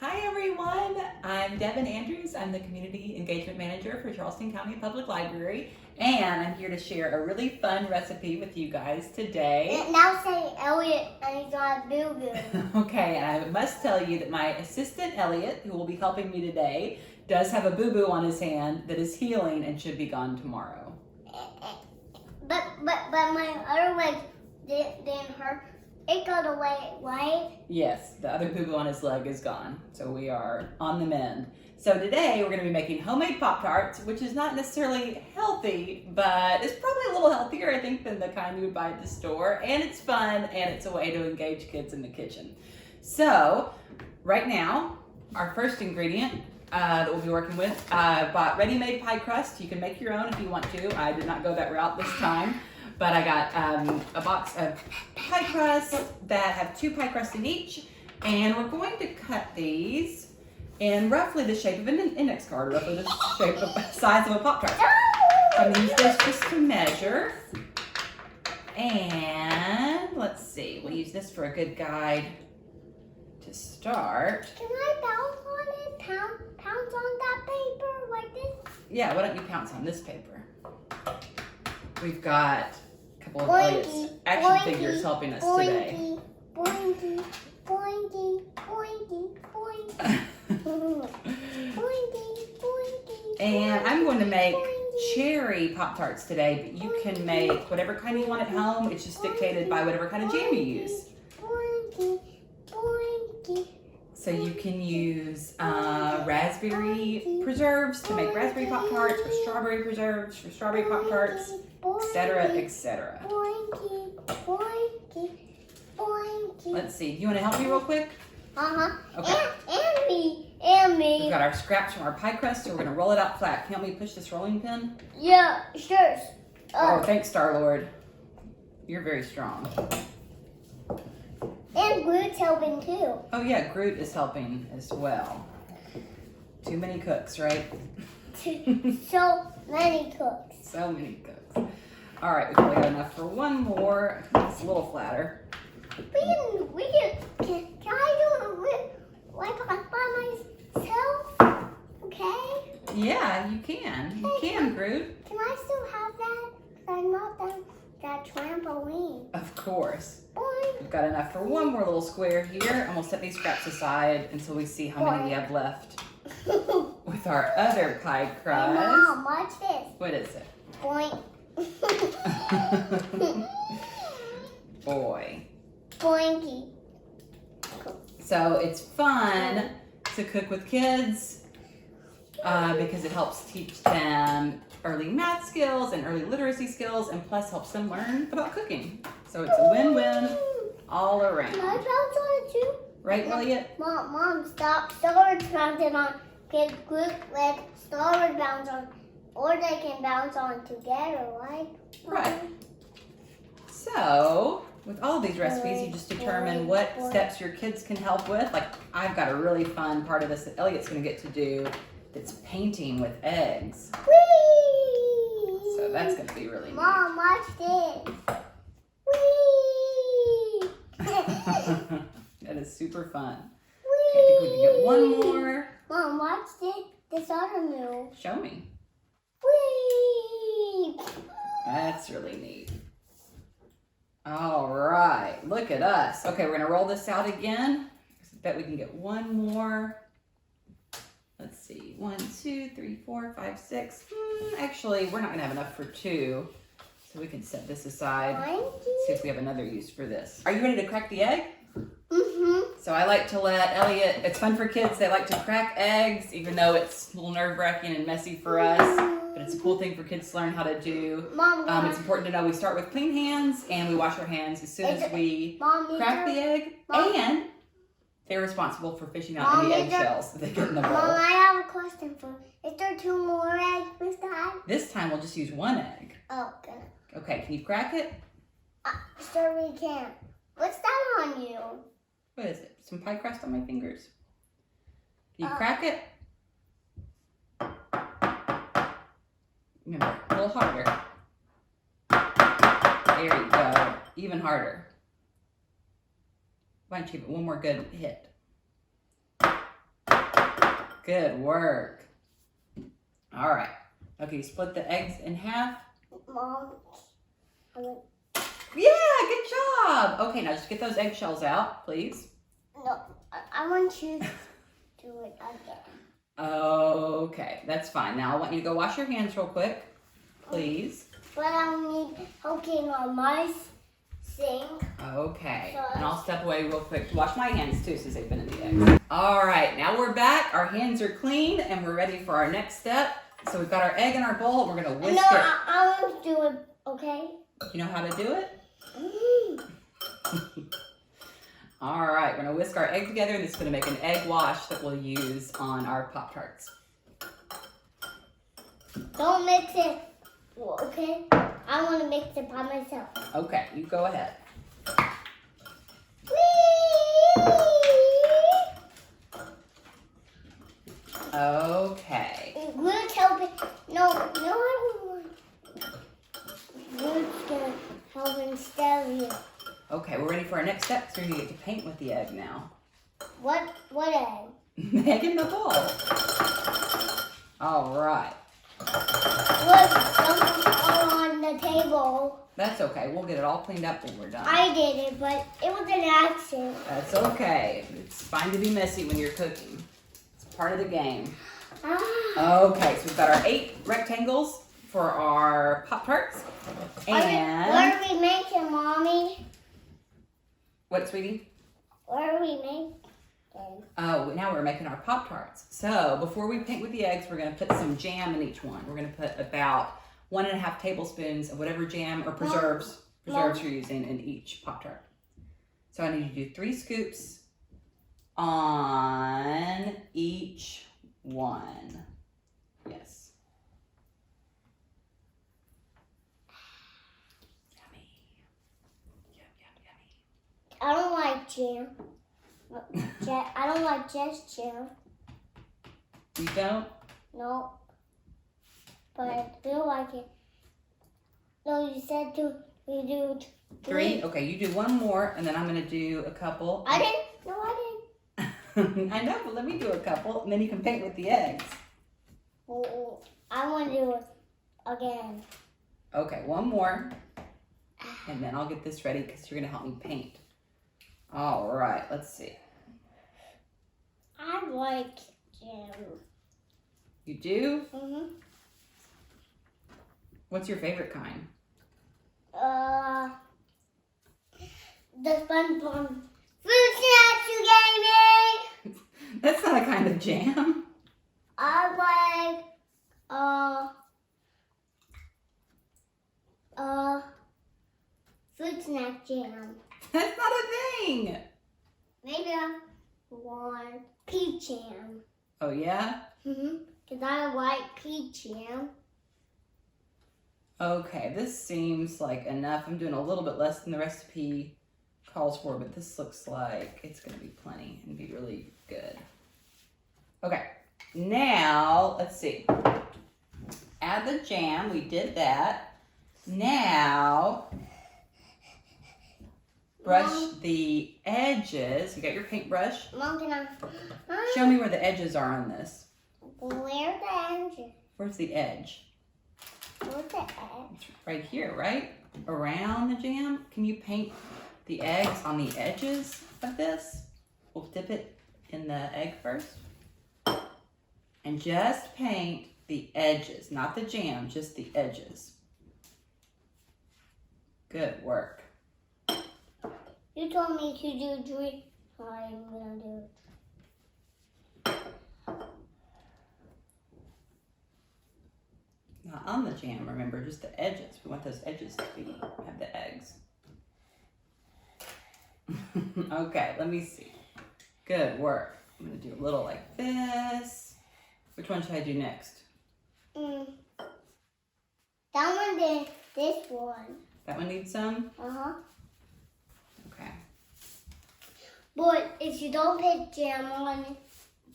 Hi everyone, I'm Devon Andrews. I'm the Community Engagement Manager for Charleston County Public Library, and I'm here to share a really fun recipe with you guys today. Now say Elliot and he's on boo-boo. Okay, and I must tell you that my assistant Elliot, who will be helping me today, does have a boo-boo on his hand that is healing and should be gone tomorrow. But my other leg didn't hurt. It got away, right? Yes, the other boo-boo on his leg is gone, so we are on the mend. So today we're going to be making homemade Pop Tarts, which is not necessarily healthy, but it's probably a little healthier, I think, than the kind you would buy at the store. And it's fun, and it's a way to engage kids in the kitchen. So right now, our first ingredient that we'll be working with, bought ready-made pie crust. You can make your own if you want to. I did not go that route this time. But I got a box of pie crusts that have 2 pie crusts in each, and we're going to cut these in roughly the shape of an index card, or roughly the shape of size of a Pop Tart. So I'm going to use this just to measure, and let's see, we'll use this for a good guide to start. Can I bounce on it? Pounce on that paper like this? Yeah, why don't you pounce on this paper? We've got a couple of Elliot's action figures helping us today. Boinky, boinky, boinky, boinky, boinky, boinky. And I'm going to make cherry Pop Tarts today, but you can make whatever kind you want at home. It's just dictated by whatever kind of jam you use. Boinky, boinky. So you can use raspberry preserves to make raspberry Pop Tarts, or strawberry preserves for strawberry Pop Tarts, etc., etc. Boinky, boinky, boinky. Let's see. Do you want to help me real quick? Uh-huh. Okay. And me. We've got our scraps from our pie crust, so we're going to roll it out flat. Can you help me push this rolling pin? Yeah, sure. Oh, thanks, Star-Lord. You're very strong. And Groot's helping too. Oh yeah, Groot is helping as well. Too many cooks, right? So many cooks. So many cooks. All right, we probably got enough for one more. It's a little flatter. Can I do it like by myself? Okay? Yeah, you can. You can, Groot. Can I still have that? 'Cause I'm not that trampoline. Of course. Boing. We've got enough for one more little square here, and we'll set these scraps aside until we see how many we have left with our other pie crust. Mom, watch this. What is it? Boing. Boy. Boinky. So it's fun to cook with kids because it helps teach them early math skills and early literacy skills, and plus helps them learn about cooking. So it's a win-win all around. Can I bounce on it too? Right, Elliot? Mom, stop. Starboard bouncing on. Get Groot let starboard bounce on. Or they can bounce on together, right? Right. So, with all these recipes, you just determine what steps your kids can help with. Like, I've got a really fun part of this that Elliot's going to get to do that's painting with eggs. Whee! So that's going to be really neat. Mom, watch this. Whee! That is super fun. Whee! I think we can get one more. Mom, watch this other move. Show me. Whee! That's really neat. All right, look at us. Okay, we're gonna roll this out again. I bet we can get one more. Let's see, 1, 2, 3, 4, 5, 6. Actually, we're not gonna have enough for 2, so we can set this aside. See if we have another use for this. Are you ready to crack the egg? Mm-hmm. So I like to let Elliot, it's fun for kids, they like to crack eggs, even though it's a little nerve-wracking and messy for us. But it's a cool thing for kids to learn how to do. Mom, It's important to know we start with clean hands and we wash our hands as soon as we crack the egg. And they're responsible for fishing out any eggshells that they get in the bowl. Mom, I have a question for you. Is there 2 more eggs this time? This time we'll just use 1 egg. Oh, good. Okay, can you crack it? Sure we can. What's that on you? What is it? Some pie crust on my fingers. Can you crack it? Remember, a little harder. There you go. Even harder. Why don't you give it one more good hit? Good work. All right. Okay, split the eggs in half. Mom. Yeah, good job. Okay, now just get those eggshells out, please. No, I want you to do it again. Okay, that's fine. Now I want you to go wash your hands real quick, please. But I need helping on my sink. Okay, and I'll step away real quick to wash my hands too since they've been in the eggs. All right, now we're back. Our hands are clean and we're ready for our next step. So we've got our egg in our bowl. We're gonna whisk it. I want to do it, okay? You know how to do it? All right, we're gonna whisk our egg together and this is gonna make an egg wash that we'll use on our Pop Tarts. Don't mix it, okay? I want to mix it by myself. Okay, you go ahead. Okay. Glue's helping. No, I don't want. Glue's gonna help instead of you. Okay, we're ready for our next step. So we're gonna get to paint with the egg now. What egg? The egg in the bowl. All right. Look, something's all on the table. That's okay. We'll get it all cleaned up when we're done. I did it, but it was an accident. That's okay. It's fine to be messy when you're cooking. It's part of the game. Okay, so we've got our 8 rectangles for our Pop Tarts. And what are we making, Mommy? what, sweetie? What are we making? Oh, now we're making our Pop Tarts. So before we paint with the eggs, we're gonna put some jam in each one. We're gonna put about 1.5 tablespoons of whatever jam or preserves you're using in each Pop Tart. So I need you to do 3 scoops on each one. Yes. Yummy. Yum, yum, yummy. I don't like jam. I don't like just jam. You don't? No. But I do like it. No, you said we do 3? Okay, you do 1 more, and then I'm going to do a couple. I didn't. No, I didn't. I know, but let me do a couple, and then you can paint with the eggs. Well, I want to do it again. Okay, 1 more, and then I'll get this ready because you're going to help me paint. All right, let's see. I like jam. You do? Mhm. What's your favorite kind? The SpongeBob fruit snacks you gave me. That's not a kind of jam. I like fruit snack jam. That's not a thing. Maybe I want peach jam. Oh, yeah? Because I like peach jam. Okay, this seems like enough. I'm doing a little bit less than the recipe calls for, but this looks like it's going to be plenty and be really good. Okay, now let's see. Add the jam. We did that. Now, brush the edges. You got your paintbrush? Mom, can I? Show me where the edges are on this. Where's the edge? Where's the edge? Where's the edge? It's right here, right? Around the jam. Can you paint the eggs on the edges of this? We'll dip it in the egg first. And just paint the edges, not the jam, just the edges. Good work. You told me to do 3. I'm going to do it. Not on the jam, remember, just the edges. We want those edges to have the eggs. Okay, let me see. Good work. I'm going to do a little like this. Which one should I do next? That one did this one. That one needs some? Uh-huh. Okay. But if you don't put jam on it,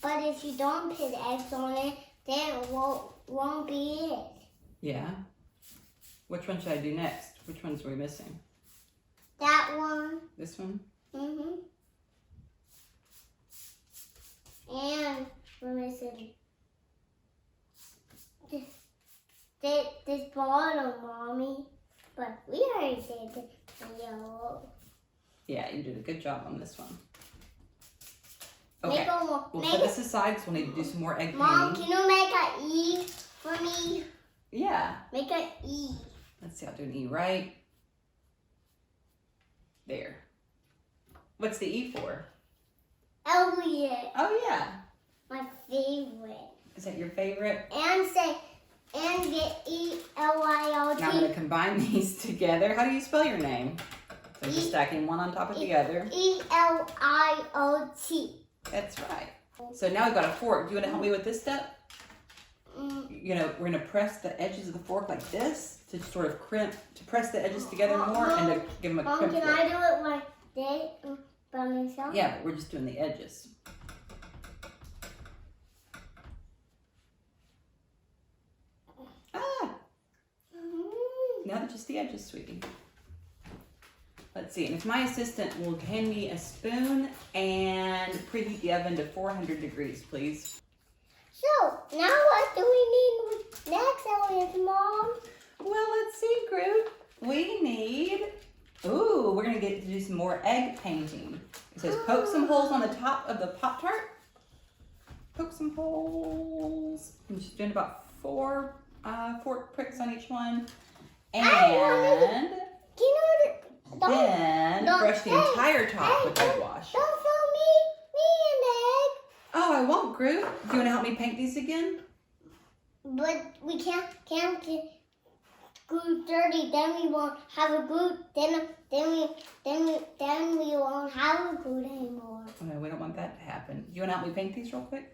but if you don't put eggs on it, then it won't be it. Yeah. Which one should I do next? Which ones are we missing? That one. This one? And we're missing this bottom, Mommy. But we already did the yellow. Yeah, you did a good job on this one. Make Okay, a more. we'll Make put a, this aside because we'll need to do some more egg Mom, painting. can you make an E for me? Yeah. Make an E. Let's see, I'll do an E right there. What's the E for? Elliot, Oh yeah. my favorite. Is that your favorite? And get ELIOT. Now I'm going to combine these together. How do you spell your name? So just stacking one on top of the other. ELIOT. That's right. So now we've got a fork. Do you want to help me with this step? We're going to press the edges of the fork like this to sort of crimp, to press the edges together more and to give them a Mom, crimp can look. I do it like this by myself? Yeah, but we're just doing the edges. Ah! Now they're just the edges, sweetie. Let's see, and if my assistant will hand me a spoon and preheat the oven to 400 degrees, please. So, now what do we need next, Elliot, Mom? Well, let's see, Groot. We need, we're gonna get to do some more egg painting. It says poke some holes on the top of the Pop Tart. Poke some holes. I'm just doing about four fork pricks on each one. And then brush the entire top with egg wash. Don't throw me an egg. Oh, I won't, Groot. Do you want to help me paint these again? But we can't get glue dirty. Then we won't have a glue. Then we won't have a glue anymore. Oh, no, we don't want that to happen. Do you want to help me paint these real quick?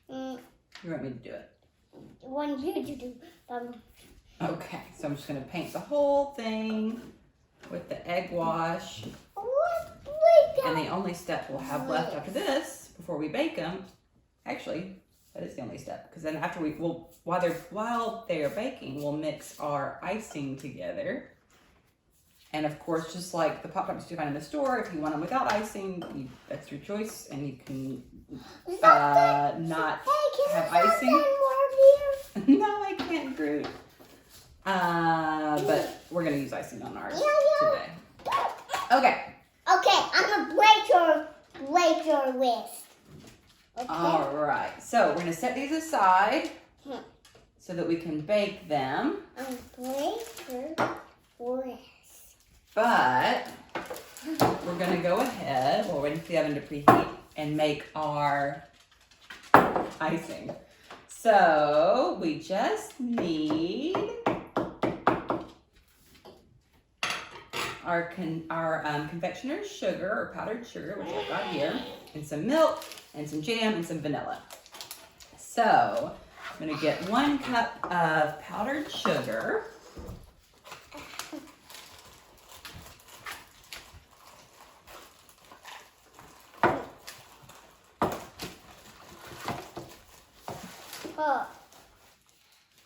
You want me to do it? I want you to do. Okay, so I'm just going to paint the whole thing with the egg wash. And the only step we'll have left after this, before we bake them, actually, that is the only step, because then after while they are baking, we'll mix our icing together. And of course, just like the Pop Tarts you find in the store, if you want them without icing, that's your choice, and you can not have icing. No, I can't, Groot. But we're gonna use icing on ours today. Okay. Okay, I'm gonna break your wrist. Okay. All right. So we're gonna set these aside so that we can bake them. I'm break your wrist. But we're gonna go ahead. We're waiting for the oven to preheat and make our icing. So we just need our confectioner's sugar or powdered sugar, which I've got here, and some milk and some jam and some vanilla. So I'm gonna get 1 cup of powdered sugar.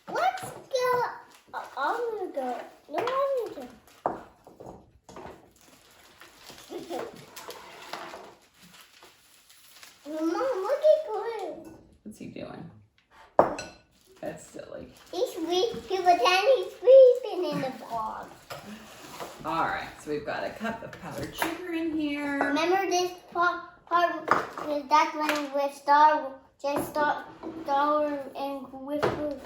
Let's go. I'm gonna go. No, I'm gonna go. Mom, look at glue. What's he doing? That's silly. He's pretend he's sleeping in the bog. All right, so we've got a cup of powdered sugar in here. Remember this part? That's when we start and with glue.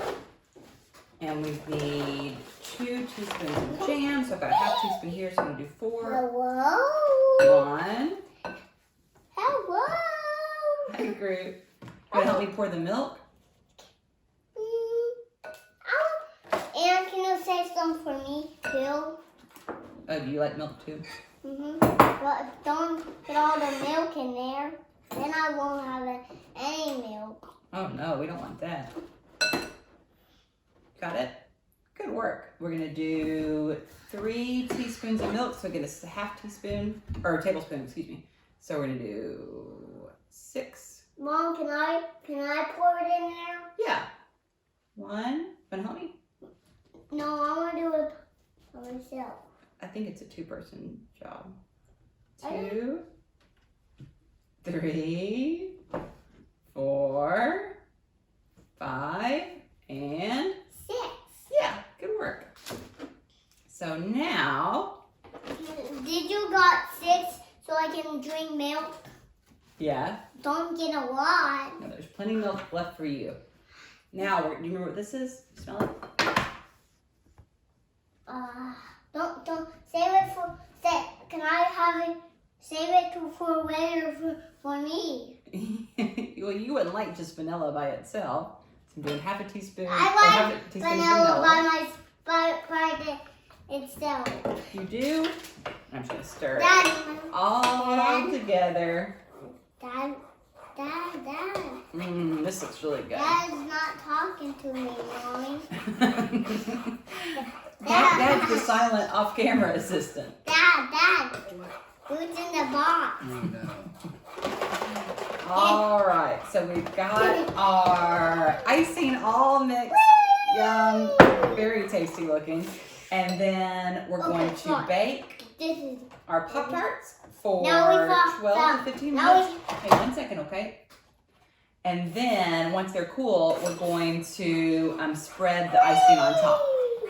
And we need 2 teaspoons of jam. So I've got a half teaspoon here, so I'm gonna do 4. Hello. 1. Hello. Hi, Groot. Wanna help me pour the milk? And can you say some for me too? Oh, do you like milk too? But don't put all the milk in there. Then I won't have any milk. Oh no, we don't want that. Got it? Good work. We're gonna do 3 teaspoons of milk, so get a half teaspoon, or a tablespoon, excuse me. So we're gonna do 6. Mom, can I pour it in there? Yeah. 1. Wanna help me? No, I want to do it by myself. I think it's a 2-person job. 2, 3, 4. left. Don't get a lot. No, there's plenty of milk left for you. Now, do you remember what this is? Smell it? Don't save it for. Can I have it? Save it for later for me. Well, you wouldn't like just vanilla by itself. So I'm doing half a teaspoon. I like vanilla by itself. You do? I'm just gonna stir Dad, it all together. Dad. This looks really good. Dad's not talking to me, Mommy. Dad's the silent off-camera assistant. Dad, who's in the box? Oh no. All right, so we've got our icing all mixed. Yum, very tasty looking. And then we're going to bake This is our Pop Tarts for Now we got 12 to 15 now minutes. Hey, 1 second, okay? And then once they're cool, we're going to spread the icing on top.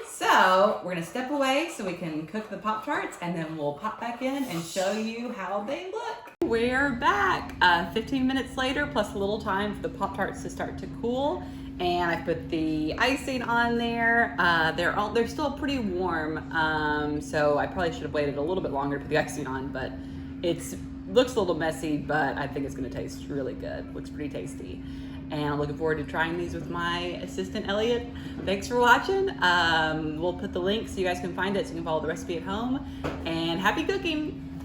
So we're gonna step away so we can cook the Pop Tarts, and then we'll pop back in and show you how they look. We're back 15 minutes later, plus a little time for the Pop Tarts to start to cool. And I put the icing on there. They're still pretty warm, so I probably should have waited a little bit longer to put the icing on, but looks a little messy, but I think it's gonna taste really good. Looks pretty tasty. And I'm looking forward to trying these with my assistant, Elliot. Thanks for watching. We'll put the link so you guys can find it so you can follow the recipe at home. And happy cooking!